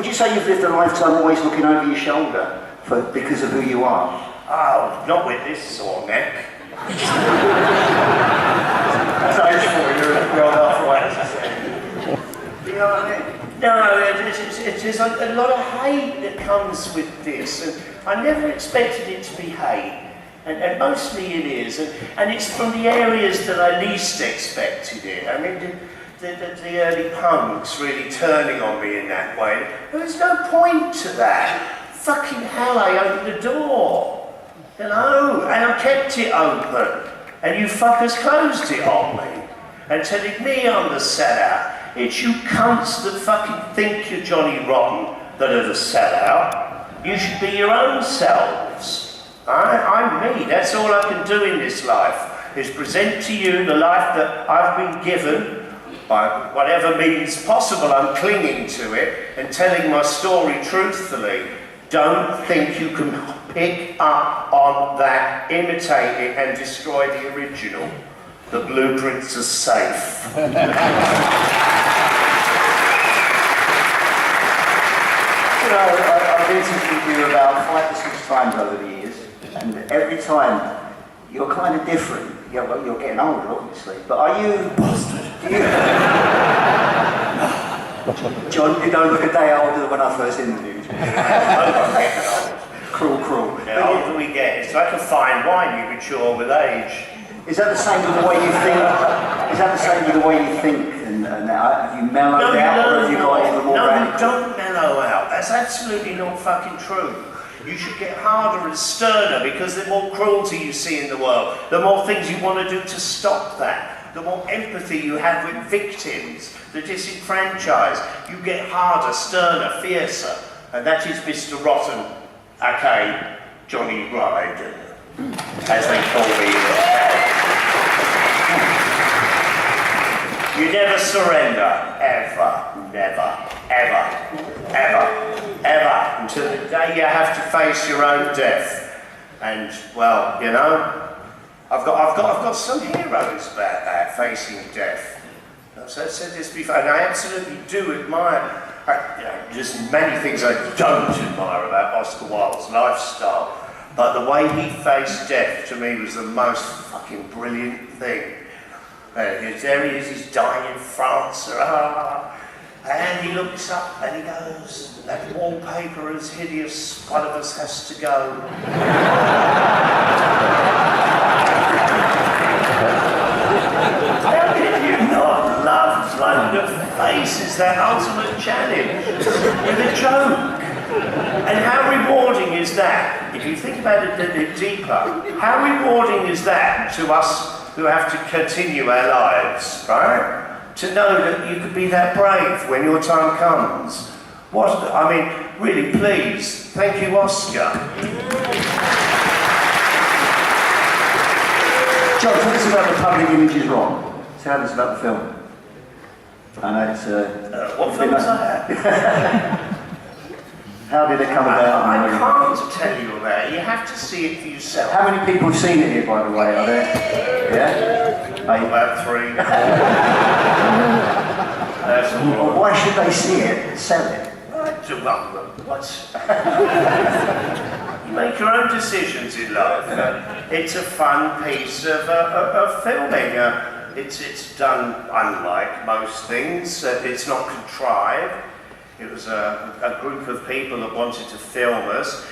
Would you say you've lived a lifetime always looking over your shoulder because of who you are? Oh, not with this sore neck. That's age for you, well afterwards. You know what I mean? No, there's a lot of hate that comes with this, and I never expected it to be hate, and mostly it is, and it's from the areas that I least expected it. I mean, the early punks really turning on me in that way. There's no point to that. Fucking hell, I opened the door, you know, and I kept it open, and you fuckers closed it on me, and telling me I'm the sellout. It's you cunts that fucking think you're Johnny Rotten that are the sellout. You should be your own selves. I'm me, that's all I can do in this life, is present to you the life that I've been given, by whatever means possible. I'm clinging to it and telling my story truthfully. Don't think you can pick up on that, imitate it and destroy the original. The blueprints are safe. You know, I've interviewed you about 5 to 6 times over the years, and every time you're kind of different. You're getting older, obviously, but are you... Bastard! John, you don't look a day older than when I first interviewed you. Cruel. The older we get, it's like a fine wine, you mature with age. Is that the same with the way you think? Is that the same with the way you think? And have you mellowed out, or have you got even more radical? No, you don't mellow out. That's absolutely not fucking true. You should get harder and sterner because the more cruelty you see in the world, the more things you want to do to stop that. The more empathy you have with victims, the disenfranchised, you get harder, sterner, fiercer. And that is Mr. Rotten, aka Johnny Rotten, as they call me. You never surrender, ever, never, ever, until the day you have to face your own death. And, well, you know, I've got some heroes about that, facing death. I've said this before, and I absolutely do admire, there's many things I don't admire about Oscar Wilde's lifestyle, but the way he faced death to me was the most fucking brilliant thing. There he is, he's dying in France, and he looks up and he goes, that wallpaper is hideous, one of us has to go. How can you not love trying to face that ultimate challenge with a joke? And how rewarding is that? If you think about it a bit deeper, how rewarding is that to us who have to continue our lives, right? To know that you could be that brave when your time comes. Really, please, thank you, Oscar. John, tell us about the public image is wrong. Tell us about the film. I know it's... what film was that? How did it come about? I can't tell you about it. You have to see it for yourself. How many people have seen it here, by the way? Are there? Yeah? About 3. That's all. Well, why should they see it? Sell it. What? You make your own decisions in life. It's a fun piece of filming. It's done unlike most things. It's not contrived. It was a group of people that wanted to film us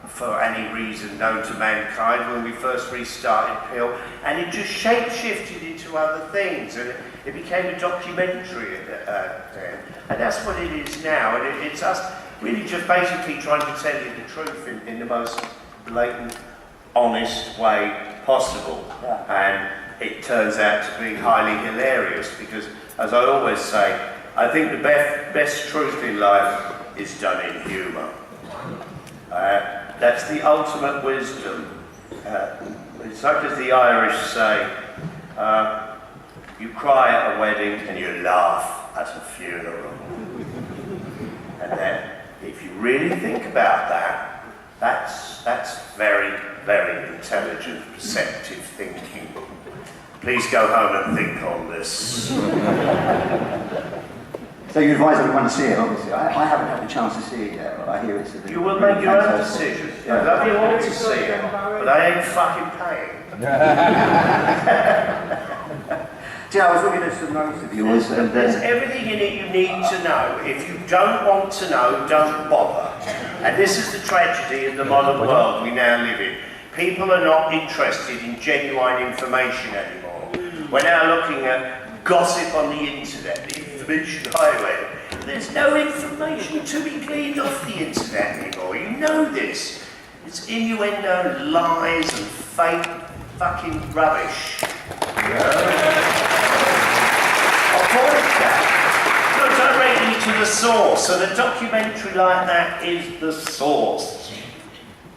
for any reason known to mankind when we first restarted Peel, and it just shape-shifted into other things, and it became a documentary then. And that's what it is now, and it's us really just basically trying to tell you the truth in the most blatant, honest way possible. Yeah. And it turns out to be highly hilarious because, as I always say, I think the best truth in life is done in humour. That's the ultimate wisdom. It's like as the Irish say, you cry at a wedding and you laugh at a funeral. And then, if you really think about that, that's very, very intelligent, perceptive thinking. Please go home and think on this. So you advise everyone to see it, obviously. I haven't had the chance to see it yet, but I hear it's a You will make your own decision. Yeah. I'd love you all to see it, but I ain't fucking paying. Do you know, I was looking at some notes of yours, and there's everything in it you need to know. If you don't want to know, don't bother. And this is the tragedy in the modern world we now live in. People are not interested in genuine information anymore. We're now looking at gossip on the internet, the information highway. There's no information to be gleaned off the internet anymore. You know this. It's innuendo, lies, and fake fucking rubbish. Go directly to the source, and a documentary like that is the source.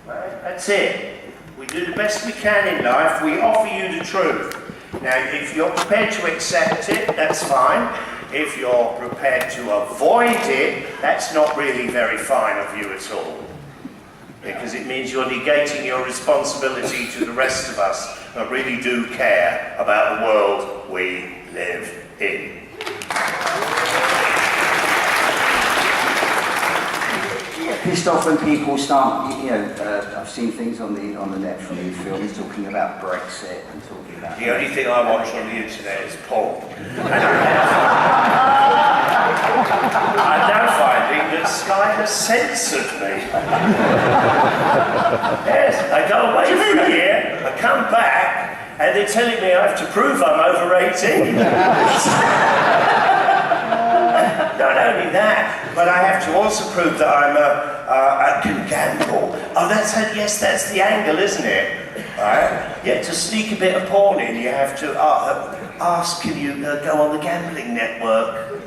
Right? That's it. We do the best we can in life, we offer you the truth. Now, if you're prepared to accept it, that's fine. If you're prepared to avoid it, that's not really very fine of you at all. Because it means you're negating your responsibility to the rest of us that really do care about the world we live in. Pissed off when people start, I've seen things on the net from these films talking about Brexit and talking about... The only thing I watch on the internet is porn. I'm now finding that Sky has censored me. Yes, I go away for a year, I come back, and they're telling me I have to prove I'm over 18. Not only that, but I have to also prove that I can gamble. Oh, that's the angle, isn't it? Right? Yeah, to sneak a bit of porn in, you have to ask, can you go on the gambling network?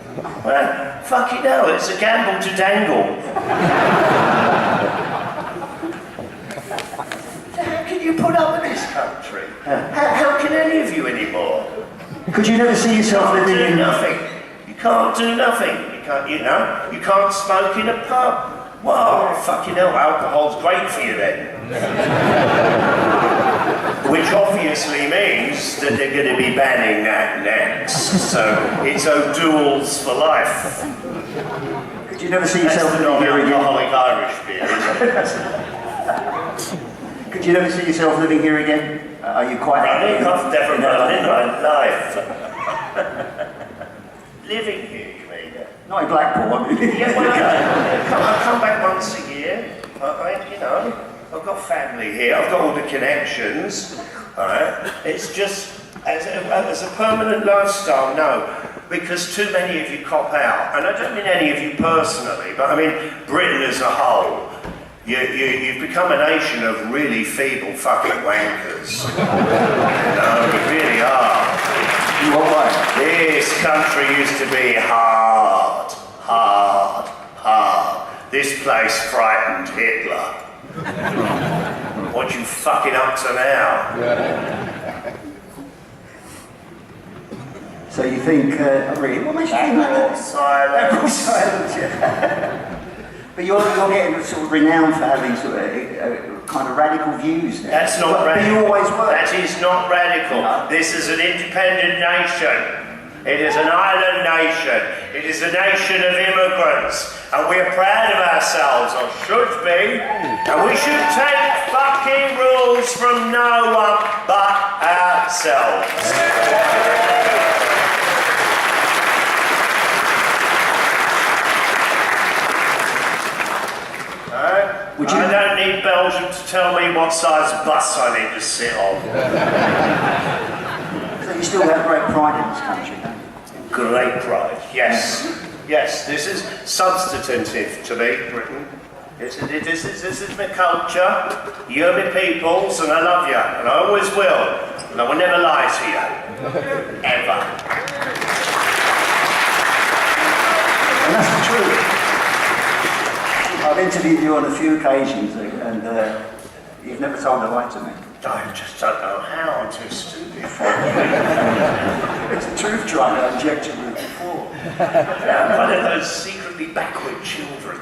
Well, fucking hell, it's a gamble to dangle. How can you put up with this country? How can any of you anymore? Could you never see yourself living in... nothing. You can't do nothing. You can't smoke in a pub. Well, fucking hell, alcohol's great for you then. Which obviously means that they're going to be banning that next. So it's O'Doul's for life. Could you never see yourself living here again? Alcoholic Irish beer, isn't it? Could you never see yourself living here again? Are you quite happy? I've never run in my life. Living here, you mean? Not in Blackpool, I mean. Yeah, well, I come back once a year. I've got family here. I've got all the connections. All right. It's just as a permanent lifestyle, no, because too many of you cop out, and I don't mean any of you personally, but I mean Britain as a whole. You've become a nation of really feeble fucking wankers. You really are. You are right. This country used to be hard. This place frightened Hitler. What you fucking up to now? So you think, really, what makes you think that? Silence. But you're getting sort of renowned for having sort of kind of radical views now. That's not radical. But you always were. That is not radical. No. This is an independent nation. It is an island nation. It is a nation of immigrants. And we're proud of ourselves, or should be. And we should take fucking rules from no one but ourselves. I don't need Belgium to tell me what size bus I need to sit on. So you still have great pride in this country, don't you? Great pride, yes. Yes, this is substantive to me, Britain. This is my culture, you're my peoples, and I love you, and I always will. And I will never lie to you. Ever. And that's the truth. I've interviewed you on a few occasions, and you've never told a lie to me. I just don't know how. I'm too stupid for it. It's the truth trying to inject you with before. I'm one of those secretly backward children.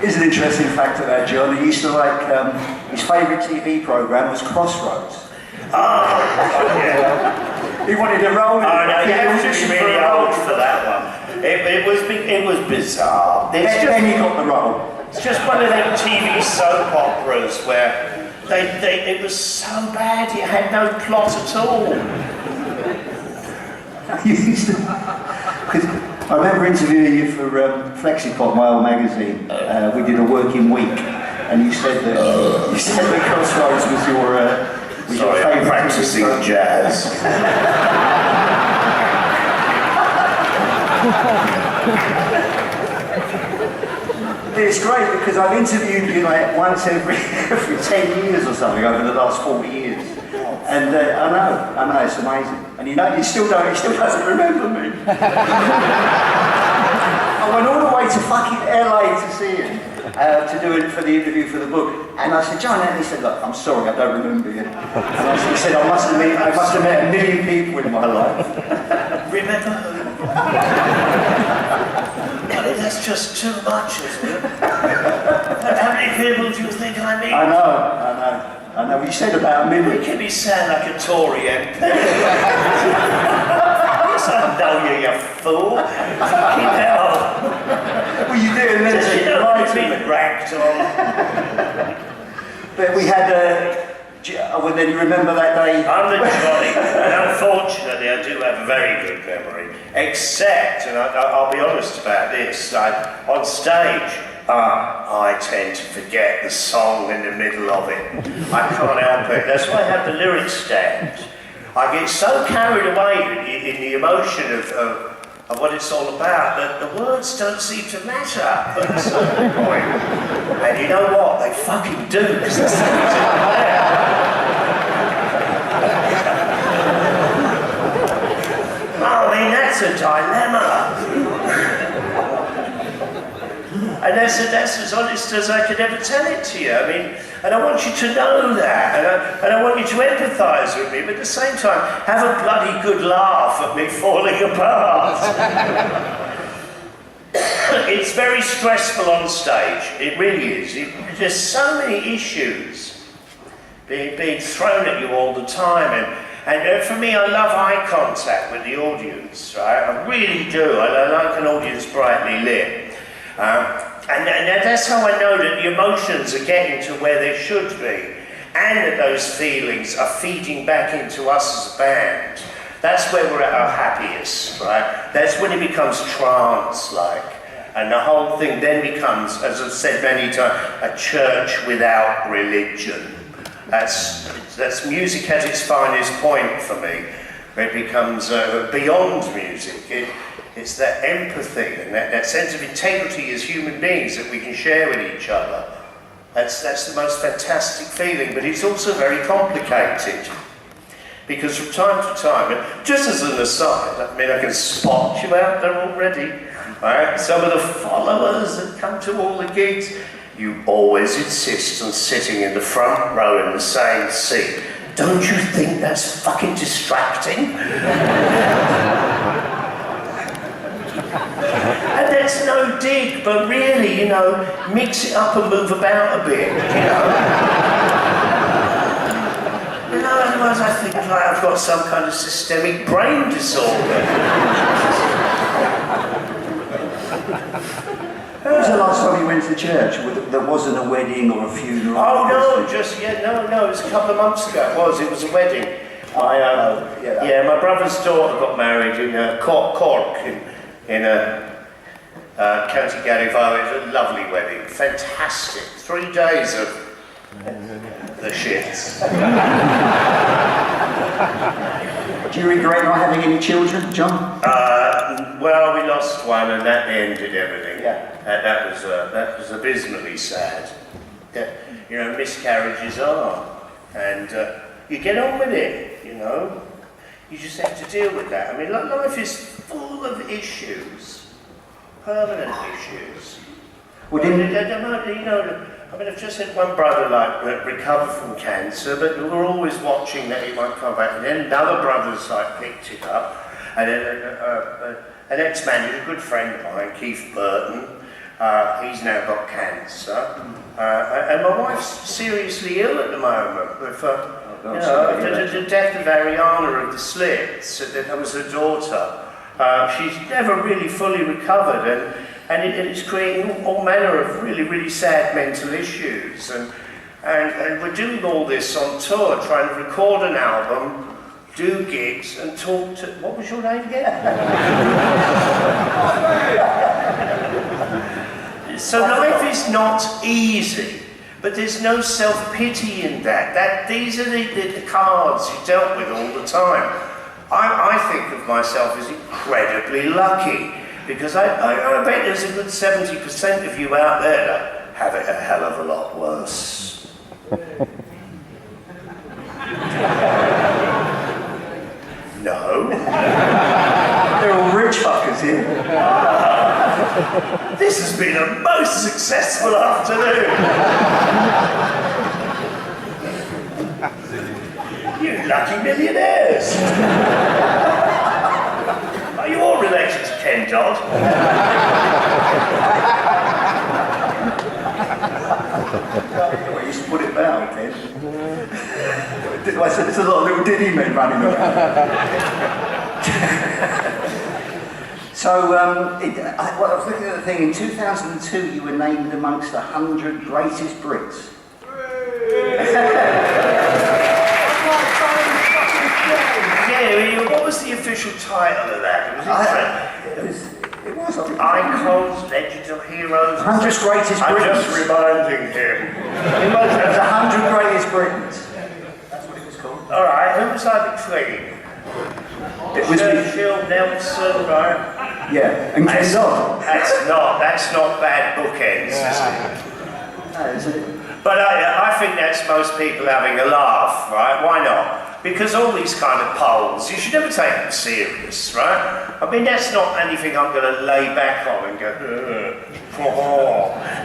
Here's an interesting fact about John. He used to like, his favourite TV programme was Crossroads. Oh, yeah. He wanted a role. Oh no, you have to be really old for that one. It was bizarre. Then he got the role. It's just one of them TV soap operas where it was so bad it had no plot at all. I remember interviewing you for Flexipop, my old magazine. We did a working week, and you said that Crossroads was your Sorry, I'm practicing jazz. It's great because I've interviewed you like once every 10 years or something over the last 40 years. And I know, it's amazing. And he still doesn't remember me. I went all the way to fucking LA to see him, to do it for the interview for the book. And I said, John, and he said, look, I'm sorry, I don't remember you. And he said, I must have met a million people in my life. Remember who? That's just too much, isn't it? How many people do you think I need? I know. You said about a million. Making me sound like a Tory MP. Yes, I know you fool. Fucking hell. Well, you did, and then you know I've been ragged on. But we had well, then you remember that day? I'm the Johnny, and unfortunately I do have a very good memory. Except, and I'll be honest about this, on stage, I tend to forget the song in the middle of it. I can't help it. That's why I have the lyrics stamped. I get so carried away in the emotion of what it's all about that the words don't seem to matter at a certain point. And you know what? They fucking do, because the song's in there. I mean, that's a dilemma. And that's as honest as I could ever tell it to you. I mean, and I want you to know that, and I want you to empathise with me, but at the same time, have a bloody good laugh at me falling apart. It's very stressful on stage. It really is. There's so many issues being thrown at you all the time, and for me, I love eye contact with the audience, right? I really do. I like an audience brightly lit. And that's how I know that the emotions are getting to where they should be, and that those feelings are feeding back into us as a band. That's where we're at our happiest, right? That's when it becomes trance-like, and the whole thing then becomes, as I've said many times, a church without religion. That's music at its finest point for me. It becomes beyond music. It's that empathy and that sense of integrity as human beings that we can share with each other. That's the most fantastic feeling, but it's also very complicated. Because from time to time, and just as an aside, I mean, I can spot you out there already. Right? Some of the followers that come to all the gigs, you always insist on sitting in the front row in the same seat. Don't you think that's fucking distracting? And that's no dig, but really, you know, mix it up and move about a bit, you know. Otherwise I think like I've got some kind of systemic brain disorder. When was the last time you went to church? There wasn't a wedding or a funeral? Oh no, it was a couple of months ago. It was a wedding. My brother's daughter got married in Cork in County Galway. It was a lovely wedding, fantastic. 3 days of the shits. Do you regret not having any children, John? Well, we lost one, and that ended everything. Yeah. That was abysmally sad. You know, miscarriages are, and you get on with it. You know, you just have to deal with that. I mean, life is full of issues, permanent issues. Well, I've just had one brother recover from cancer, but we were always watching that he might come back. And then another brother's picked it up, and then an ex-manager, a good friend of mine, Keith Burton, He's now got cancer. And my wife's seriously ill at the moment with the death of Ariana of the Slits. That was her daughter. She's never really fully recovered, and it's creating all manner of really, really sad mental issues. And we're doing all this on tour, trying to record an album, do gigs, and talk to... What was your name again? So life is not easy, but there's no self-pity in that. These are the cards you dealt with all the time. I think of myself as incredibly lucky, because I bet there's a good 70% of you out there that have it a hell of a lot worse. No. They're all rich fuckers here. This has been a most successful afternoon. You lucky millionaires. Are you all related to Ken Dodd? I used to put it down, Ken. I said there's a lot of little diddy men running around. So, I was looking at the thing, in 2002 you were named amongst the 100 greatest Brits. Yeah, what was the official title of that? It was. Icons, legends of heroes. 100 greatest I'm Britons. just reminding him. It was the 100 greatest Britons. That's what it was called. Alright, who was I between? It was Churchill, Nelson, right? Yeah, and Ken Dodd. That's not bad bookends, is it? No, is it? But I think that's most people having a laugh, right? Why not? Because all these kind of polls, you should never take them serious, right? I mean, that's not anything I'm going to lay back on and go,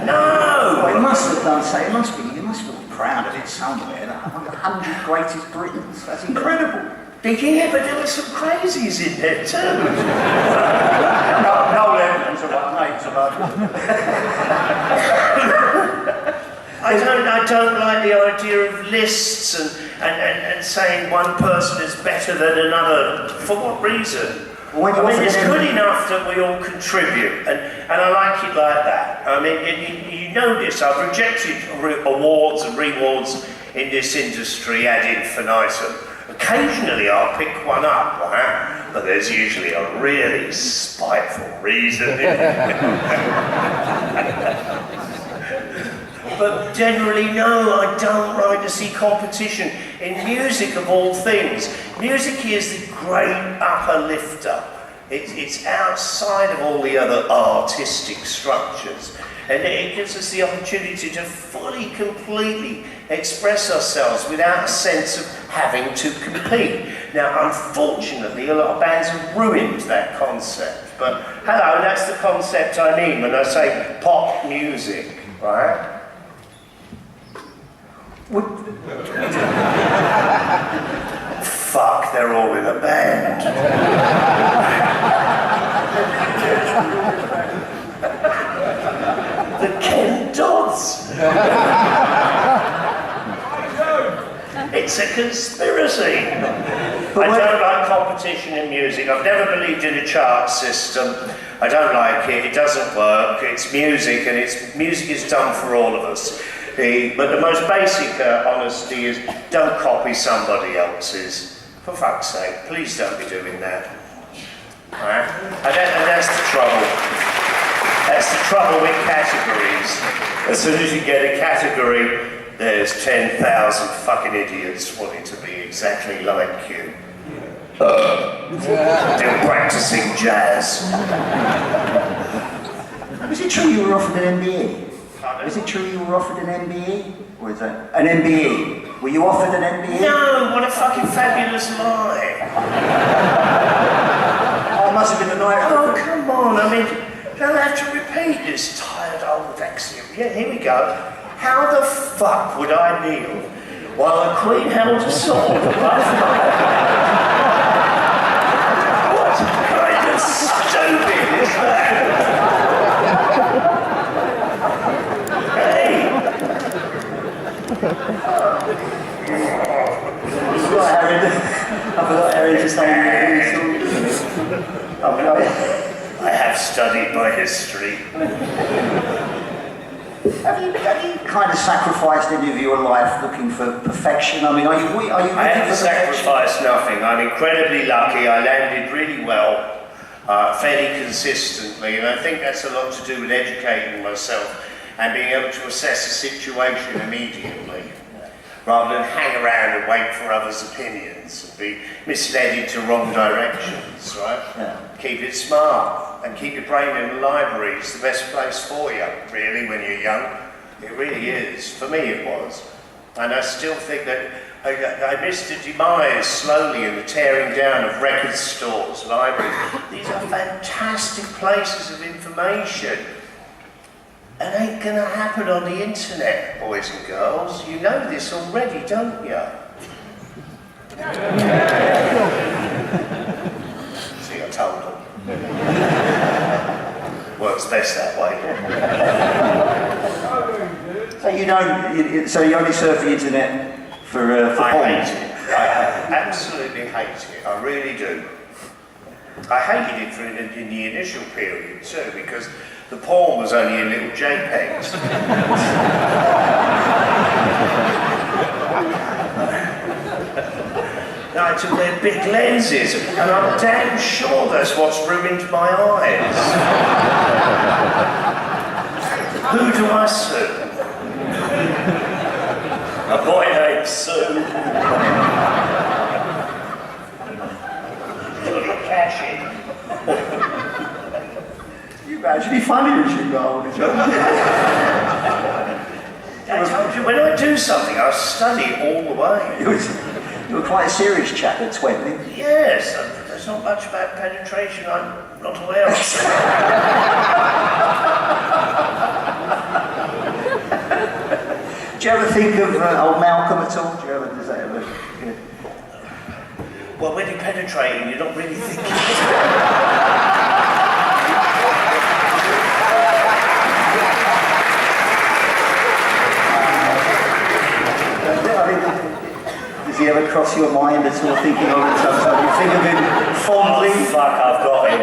no! Well, it must have done so. You must be proud of it somewhere. The 100 greatest Britons. That's incredible. Yeah, but there were some crazies in there too. No evidence of what mates about I don't like the idea of lists and saying one person is better than another. For what reason? Well, I mean, it's good enough that we all contribute, and I like it like that. I mean, you know this, I've rejected awards and rewards in this industry ad infinitum. Occasionally I'll pick one up, right? But there's usually a really spiteful reason. But generally, no, I don't like to see competition in music of all things. Music is the great upper lifter. It's outside of all the other artistic structures. And it gives us the opportunity to fully, completely express ourselves without a sense of having to compete. Now, unfortunately, a lot of bands have ruined that concept. But, hello, that's the concept I mean when I say pop music, right? Fuck, they're all in a band. The Ken Dodds. It's a conspiracy. I don't like competition in music. I've never believed in a chart system. I don't like it. It doesn't work. It's music, and music is done for all of us. But the most basic honesty is don't copy somebody else's. For fuck's sake, please don't be doing that. Right? And that's the trouble. That's the trouble with categories. As soon as you get a category, there's 10,000 fucking idiots wanting to be exactly like you. Still practicing jazz. Is it true you were offered an MBE? Is it true you were offered an MBE? Or is that an MBE? Were you offered an MBE? No, what a fucking fabulous lie. Oh, it must have been the night. Oh, come on, I mean, don't have to repeat this tired old axiom. Yeah, here we go. How the fuck would I kneel while the Queen held a sword above my What kind of stupid is that? I forgot Aaron just saying. I have studied my history. Have you kind of sacrificed any of your life looking for perfection? I mean, are you I haven't sacrificed nothing. I'm incredibly lucky. I landed really well, fairly consistently, and I think that's a lot to do with educating myself and being able to assess a situation immediately, rather than hang around and wait for others' opinions and be misled into wrong directions, right? Yeah. Keep it smart and keep your brain in the library. It's the best place for you, really, when you're young. It really is. For me, it was. And I still think that I missed the demise slowly in the tearing down of record stores, libraries. These are fantastic places of information. It ain't gonna happen on the internet, boys and girls. You know this already, don't you? See, I told them. Works best that way. So you don't. So you only surf the internet for I porn? hate it. I absolutely hate it. I really do. I hated it in the initial period too, because the porn was only in little JPEGs. I had to wear big lenses, and I'm damn sure that's what's ruined my eyes. Who do I sue? A boy named Sue. Cash in. You're actually funny as you go older, John. I told you, when I do something, I study all the way. You were quite a serious chap at 20. Yes, there's not much about penetration I'm not aware of. Do you ever think of old Malcolm at all? Does that ever? Yeah. Well, when you're penetrating, you're not really thinking. Does he ever cross your mind at all, thinking of it sometimes? You think of him fondly? Oh, fuck, I've got him.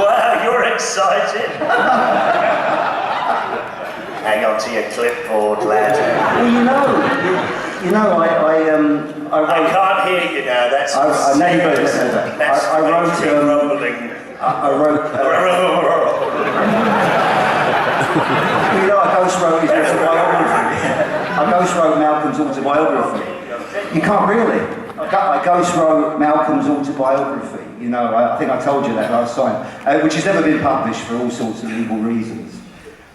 Wow, you're excited. Hang on to your clipboard, lad. Well, I can't hear you now. That's I know you both said that. I wrote rumbling. I ghostwrote his autobiography. I ghostwrote Malcolm's autobiography. You can't really. I ghostwrote Malcolm's autobiography. I think I told you that last time, which has never been published for all sorts of legal reasons.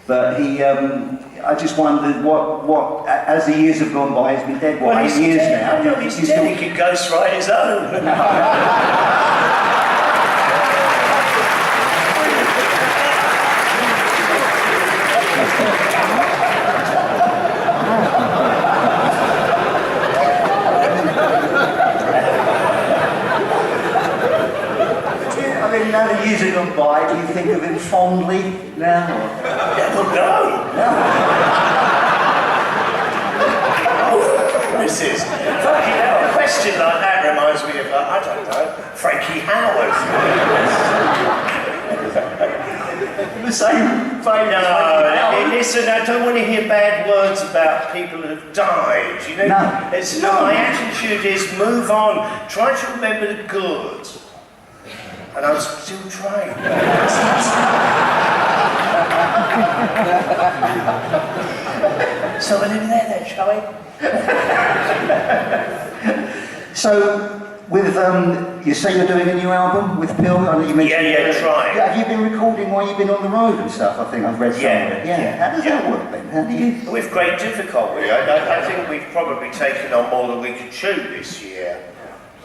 But I just wondered what, as the years have gone by, he's been dead, 8 years now? No, he's dead, he can ghostwrite his own. Now the years have gone by, do you think of him fondly now? Well, no. This is fucking hell. A question like that reminds me of, I don't know, Frankie Howard. The same vein. No, listen, I don't want to hear bad words about people who've died. No. My attitude is move on. Try to remember the good. And I'm still trying. So we'll leave it there then, shall we? So, with you say you're doing a new album with Pill? I know you mentioned. Yeah, trying. Have you been recording while you've been on the road and stuff? I think I've read some of it. Yeah. How does that work then? How do you? With great difficulty. I think we've probably taken on more than we could chew this year.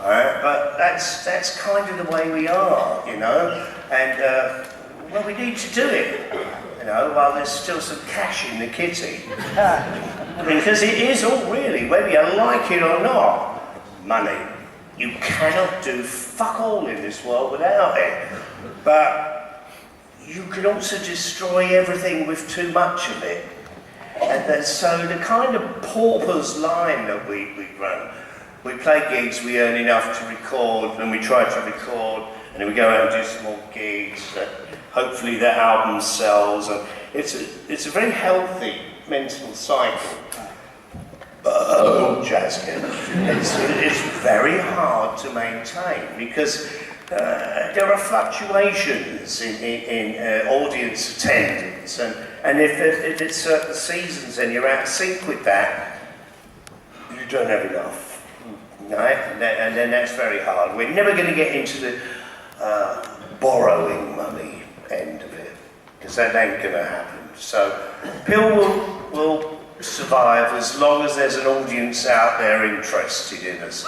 But that's kind of the way we are, and well, we need to do it, while there's still some cash in the kitty. Because it is all really, whether you like it or not, money. You cannot do fuck all in this world without it. But you can also destroy everything with too much of it. And so the kind of paupers line that we run, we play gigs, we earn enough to record, and we try to record, and then we go out and do some more gigs, hopefully the album sells, and it's a very healthy mental cycle. Jazz kid. It's very hard to maintain because there are fluctuations in audience attendance, and if it's certain seasons and you're out of sync with that, you don't have enough, right? And then that's very hard. We're never going to get into the borrowing money end of it, because that ain't going to happen. So Pill will survive as long as there's an audience out there interested in us.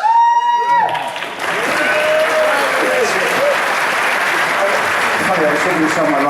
Funny, I was talking to someone